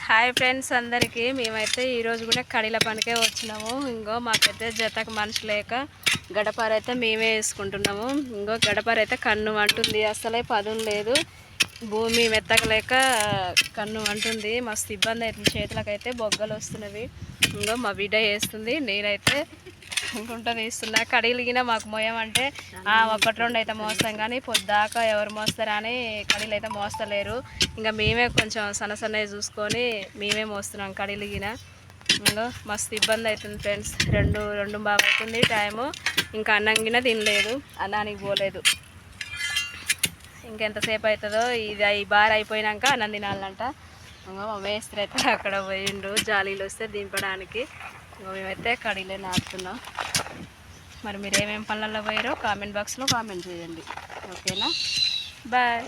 Hi friends అందరికీ. మేమైతే ఈరోజు కూడా కడీల పనికే వచ్చినాము. ఇంకో మాకైతే జతకు మనిషి లేక గడపార అయితే మేమే వేసుకుంటున్నాము. ఇంకో గడపార అయితే కన్ను అంటుంది, అసలే పదును లేదు, భూమి మెత్తకలేక కన్ను అంటుంది. మస్తు ఇబ్బంది అవుతుంది, చేతులకైతే బొగ్గలు వస్తున్నవి. ఇంకో మా బిడ్డ వేస్తుంది, నేనైతే గుంట తీస్తున్నా. కడీలు మాకు మోయమంటే ఒకటి రెండు అయితే మోస్తాం, కానీ పొద్దాక ఎవరు మోస్తారా అని కడీలు అయితే మోస్తలేరు. ఇంకా మేమే కొంచెం సన్నసన్నవి చూసుకొని మేమే మోస్తున్నాం కడీలు ఇంకా మస్తు ఇబ్బంది అవుతుంది ఫ్రెండ్స్. రెండు బాగా అవుతుంది టైము. ఇంకా అన్నం గిన తినలేదు, అన్నానికి పోలేదు. ఇంకెంతసేపు అవుతుందో ఇది ఈ బార్ అయిపోయినాక అన్నం తినాలంట. ఇంకా మా మేస్త్రి అయితే అక్కడ పోయిండు జాలీలు వస్తే దింపడానికి. మేమైతే కడీలే నాటుతున్నాం. మరి మీరు ఏమేమి పనులలో పోయారో కామెంట్ బాక్స్లో కామెంట్ చేయండి. ఓకేనా, బాయ్.